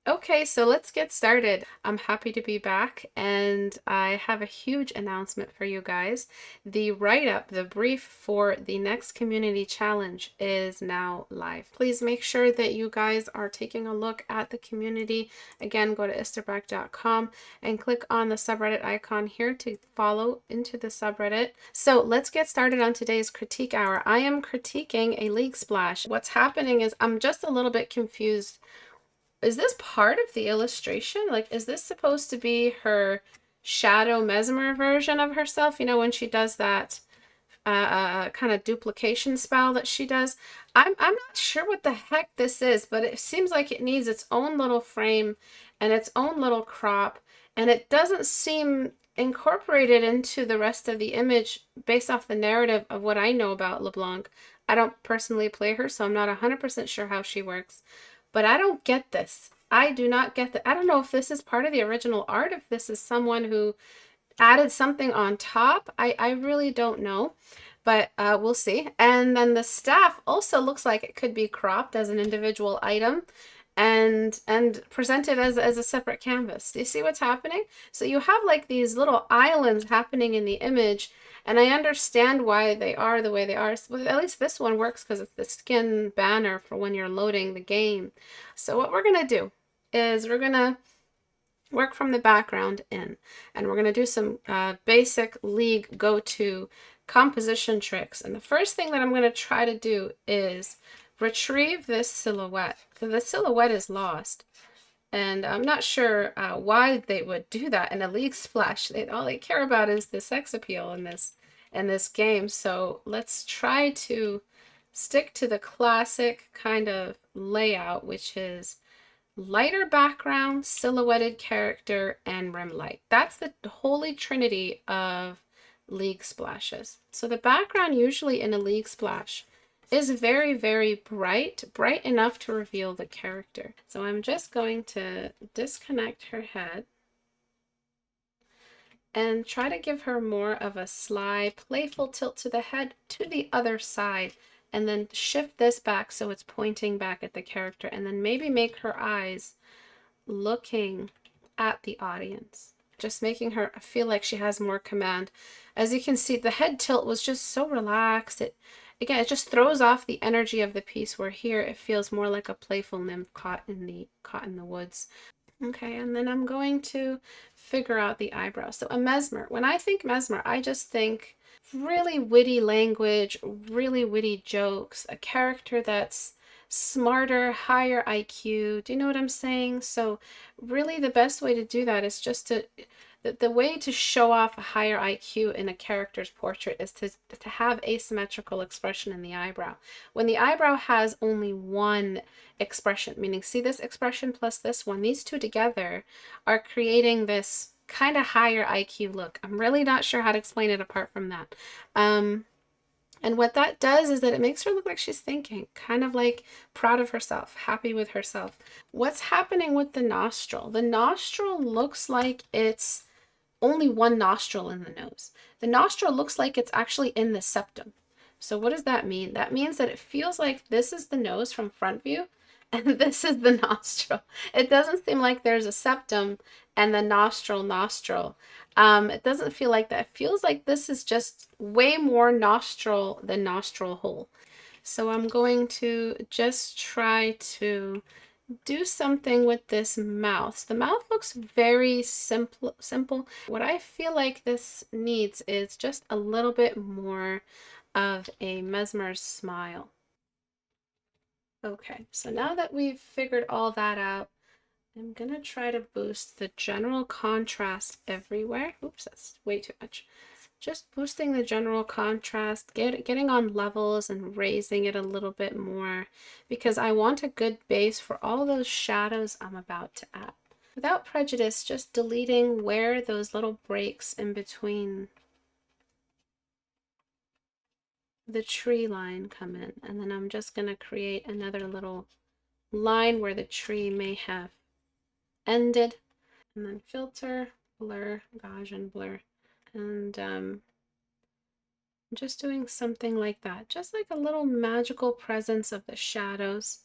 Okay, so let's get started. I'm happy to be back, and I have a huge announcement for you guys. The write-up, the brief for the next community challenge is now live. Please make sure that you guys are taking a look at the community. Again, go to istebrak.com and click on the subreddit icon here to follow into the subreddit. So let's get started on today's critique hour. I am critiquing a league splash. What's happening is I'm just a little bit confused. Is this part of the illustration? Like, is this supposed to be her shadow mesmer version of herself? You know, when she does that kind of duplication spell that she does. I'm not sure what the heck this is, but it seems like it needs its own little frame and its own little crop, and it doesn't seem incorporated into the rest of the image based off the narrative of what I know about LeBlanc. I don't personally play her, so I'm not 100% sure how she works. But I don't get this. I do not get that. I don't know if this is part of the original art, if this is someone who added something on top. I really don't know, but we'll see. And then the staff also looks like it could be cropped as an individual item and presented as a separate canvas. Do you see what's happening? So you have like these little islands happening in the image, and I understand why they are the way they are. Well, at least this one works because it's the skin banner for when you're loading the game. So what we're gonna do is we're gonna work from the background in, and we're gonna do some basic league go-to composition tricks. And the first thing that I'm gonna try to do is retrieve this silhouette. The silhouette is lost, and I'm not sure why they would do that in a league splash. All they care about is the sex appeal in this game. So let's try to stick to the classic kind of layout, which is lighter background, silhouetted character, and rim light. That's the holy trinity of league splashes. So the background usually in a league splash is very, very bright enough to reveal the character. So I'm just going to disconnect her head and try to give her more of a sly, playful tilt to the head to the other side, and then shift this back so it's pointing back at the character, and then maybe make her eyes looking at the audience, just making her feel like she has more command. As you can see, the head tilt was just so relaxed. Again, it just throws off the energy of the piece, where here it feels more like a playful nymph caught in the woods. Okay, and then I'm going to figure out the eyebrows. So a mesmer, when I think mesmer, I just think really witty language, really witty jokes, a character that's smarter, higher IQ. Do you know what I'm saying? So really the best way to do that is just to, the way to show off a higher IQ in a character's portrait is to have asymmetrical expression in the eyebrow. When the eyebrow has only one expression, meaning see this expression plus this one, these two together are creating this kind of higher IQ look. I'm really not sure how to explain it apart from that. And what that does is that it makes her look like she's thinking, kind of like proud of herself, happy with herself. What's happening with the nostril? The nostril looks like it's only one nostril in the nose. The nostril looks like it's actually in the septum. So what does that mean? That means that it feels like this is the nose from front view and this is the nostril. It doesn't seem like there's a septum and the nostril. It doesn't feel like that. It feels like this is just way more nostril than nostril hole. So I'm going to just try to do something with this mouth. The mouth looks very simple. What I feel like this needs is just a little bit more of a mesmer smile. Okay, so now that we've figured all that out, I'm gonna try to boost the general contrast everywhere. Oops, that's way too much. Just boosting the general contrast, getting on levels and raising it a little bit more, because I want a good base for all those shadows I'm about to add. Without prejudice, just deleting where those little breaks in between the tree line come in. And then I'm just going to create another little line where the tree may have ended. And then filter, blur, Gaussian blur. And just doing something like that, just like a little magical presence of the shadows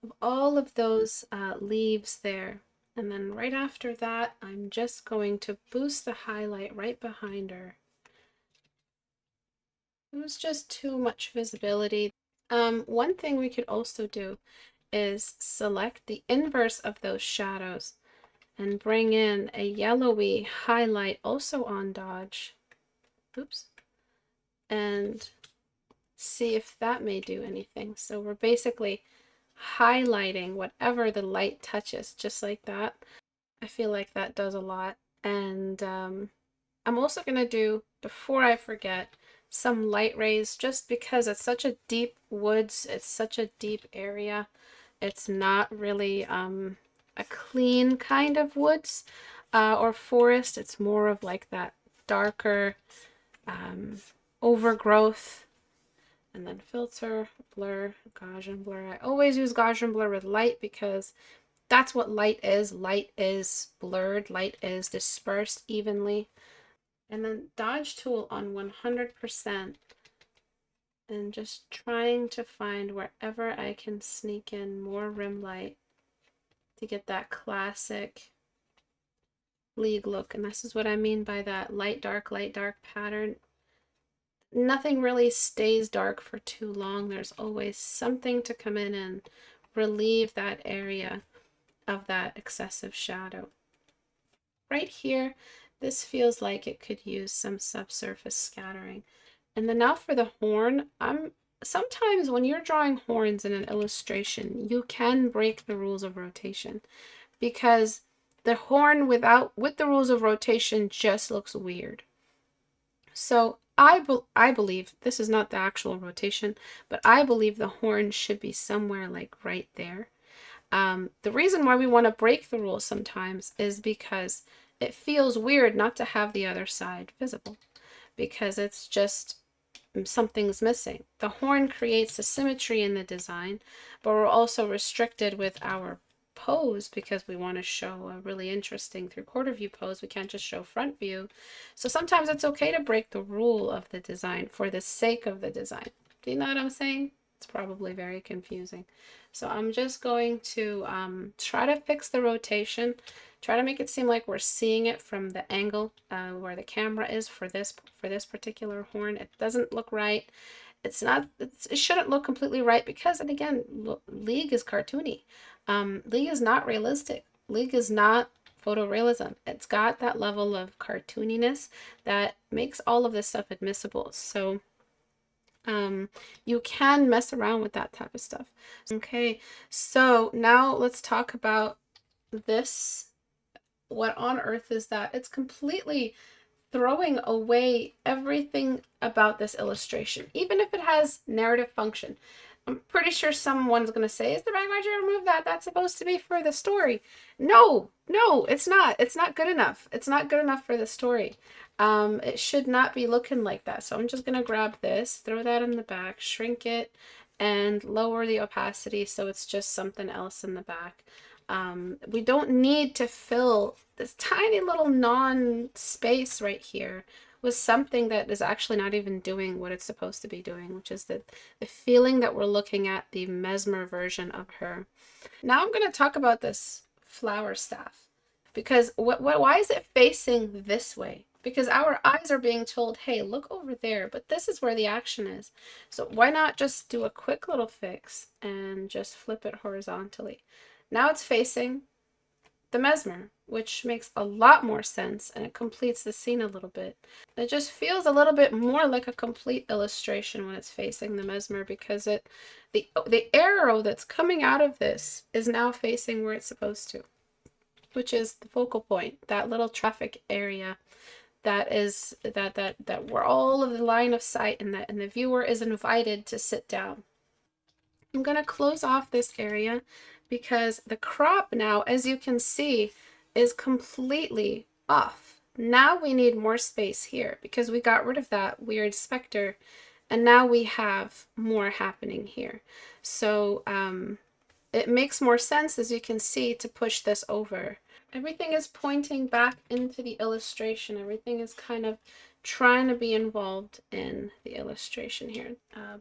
of all of those leaves there. And then right after that, I'm just going to boost the highlight right behind her. It was just too much visibility. One thing we could also do is select the inverse of those shadows and bring in a yellowy highlight also on dodge. Oops. And see if that may do anything. So we're basically highlighting whatever the light touches, just like that. I feel like that does a lot. And I'm also going to do, before I forget, some light rays, just because it's such a deep woods, it's such a deep area. It's not really a clean kind of woods or forest. It's more of like that darker overgrowth. And then filter, blur, Gaussian blur. I always use Gaussian blur with light because that's what light is. Light is blurred, light is dispersed evenly. And then dodge tool on 100%. And just trying to find wherever I can sneak in more rim light to get that classic league look. And this is what I mean by that light dark pattern. Nothing really stays dark for too long. There's always something to come in and relieve that area of that excessive shadow. Right here, this feels like it could use some subsurface scattering. And then now for the horn, sometimes when you're drawing horns in an illustration, you can break the rules of rotation because the horn with the rules of rotation just looks weird. So I believe, this is not the actual rotation, but I believe the horn should be somewhere like right there. The reason why we want to break the rules sometimes is because it feels weird not to have the other side visible, because it's just something's missing. The horn creates a symmetry in the design, but we're also restricted with our pose because we want to show a really interesting 3/4 view pose. We can't just show front view. So sometimes it's okay to break the rule of the design for the sake of the design. Do you know what I'm saying? It's probably very confusing. So I'm just going to try to fix the rotation, try to make it seem like we're seeing it from the angle where the camera is for this particular horn. It doesn't look right. It shouldn't look completely right because, and again, League is cartoony. League is not realistic. League is not photorealism. It's got that level of cartooniness that makes all of this stuff admissible. So you can mess around with that type of stuff. Okay, so now let's talk about this. What on earth is that? It's completely throwing away everything about this illustration, even if it has narrative function. I'm pretty sure someone's going to say, Istebrak, why'd you remove that? That's supposed to be for the story. No, it's not. It's not good enough. It's not good enough for the story. It should not be looking like that. So I'm just going to grab this, throw that in the back, shrink it, and lower the opacity so it's just something else in the back. We don't need to fill this tiny little non-space right here with something that is actually not even doing what it's supposed to be doing, which is the feeling that we're looking at the Mesmer version of her. Now I'm going to talk about this flower staff, because why is it facing this way? Because our eyes are being told, hey, look over there, but this is where the action is. So why not just do a quick little fix and just flip it horizontally? Now it's facing the Mesmer, which makes a lot more sense, and it completes the scene a little bit. It just feels a little bit more like a complete illustration when it's facing the Mesmer, because the arrow that's coming out of this is now facing where it's supposed to, which is the focal point, that little traffic area that is that where all of the line of sight and the viewer is invited to sit down. I'm going to close off this area because the crop now, as you can see, is completely off. Now we need more space here because we got rid of that weird specter, and now we have more happening here. So it makes more sense, as you can see, to push this over. Everything is pointing back into the illustration. Everything is kind of trying to be involved in the illustration here.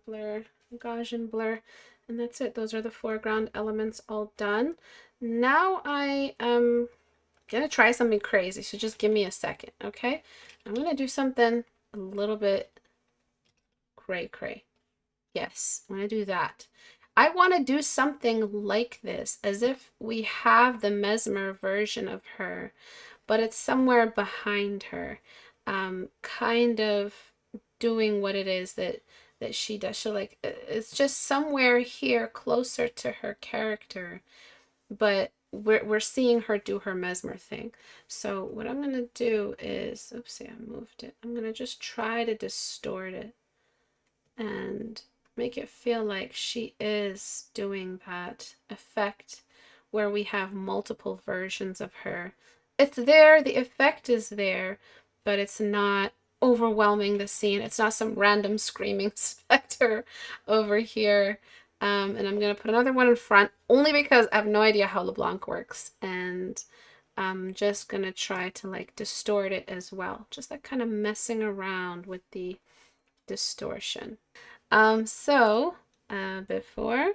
Blur Gaussian blur, and that's it. Those are the foreground elements all done. Now I am gonna try something crazy, so just give me a second, okay? I'm gonna do something a little bit cray. Yes, I'm gonna do that. I want to do something like this, as if we have the Mesmer version of her, but it's somewhere behind her, kind of doing what it is that she does. So like it's just somewhere here closer to her character, but we're seeing her do her Mesmer thing. So what I'm gonna do is, oopsie, I moved it. I'm gonna just try to distort it and make it feel like she is doing that effect where we have multiple versions of her. It's there, the effect is there, but it's not overwhelming the scene. It's not some random screaming specter over here. And I'm going to put another one in front only because I have no idea how LeBlanc works. And I'm just going to try to like distort it as well. Just like kind of messing around with the distortion. Before,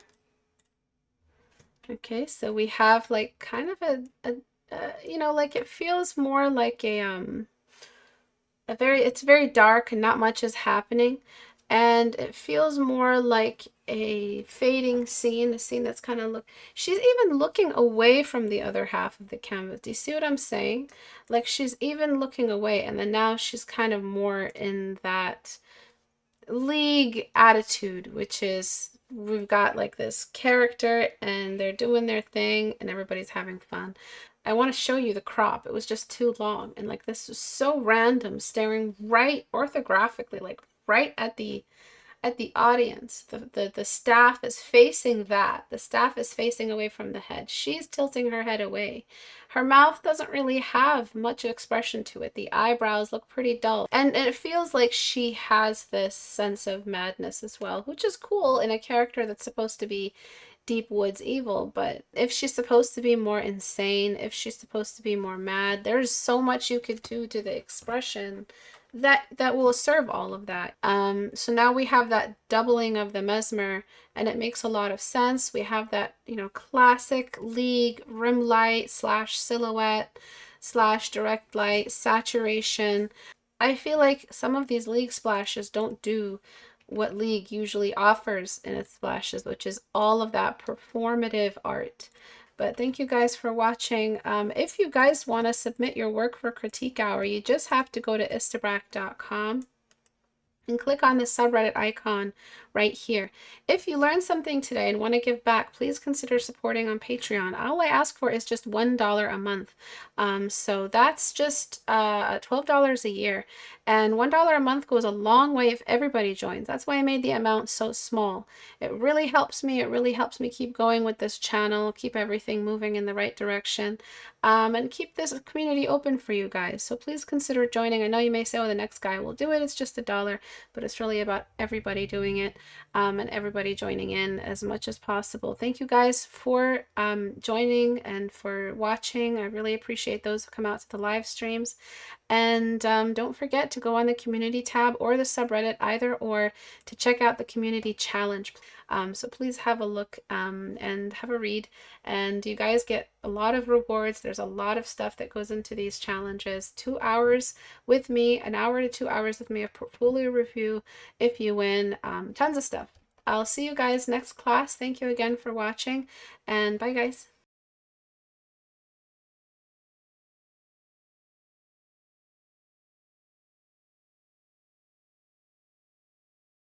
okay, so we have like kind of you know, like it feels more like it's very dark and not much is happening, and it feels more like a fading scene, a scene that's kind of she's even looking away from the other half of the canvas. Do you see what I'm saying? Like she's even looking away, and then now she's kind of more in that league attitude, which is we've got like this character and they're doing their thing and everybody's having fun. I want to show you the crop. It was just too long, and like this was so random, staring right orthographically, like right at the audience. The staff is facing that. The staff is facing away from the head. She's tilting her head away. Her mouth doesn't really have much expression to it. The eyebrows look pretty dull. And it feels like she has this sense of madness as well, which is cool in a character that's supposed to be deep woods evil. But if she's supposed to be more insane, if she's supposed to be more mad, there's so much you could do to the expression that will serve all of that. So now we have that doubling of the Mesmer, and it makes a lot of sense. We have that, you know, classic league rim light slash silhouette slash direct light saturation. I feel like some of these league splashes don't do what league usually offers in its splashes, which is all of that performative art. But thank you guys for watching. If you guys want to submit your work for Critique Hour, you just have to go to istebrak.com and click on the subreddit icon right here. If you learned something today and want to give back, please consider supporting on Patreon. All I ask for is just $1 a month. So that's just $12 a year. And $1 a month goes a long way if everybody joins. That's why I made the amount so small. It really helps me. It really helps me keep going with this channel, keep everything moving in the right direction, and keep this community open for you guys. So please consider joining. I know you may say, oh, the next guy will do it. It's just $1, but it's really about everybody doing it, and everybody joining in as much as possible. Thank you guys for joining and for watching. I really appreciate those who come out to the live streams. And don't forget to go on the community tab or the subreddit, either or, to check out the community challenge. So please have a look and have a read. And you guys get a lot of rewards. There's a lot of stuff that goes into these challenges. 2 hours with me, an hour to 2 hours with me, a portfolio review if you win, tons of stuff. I'll see you guys next class. Thank you again for watching, and bye guys.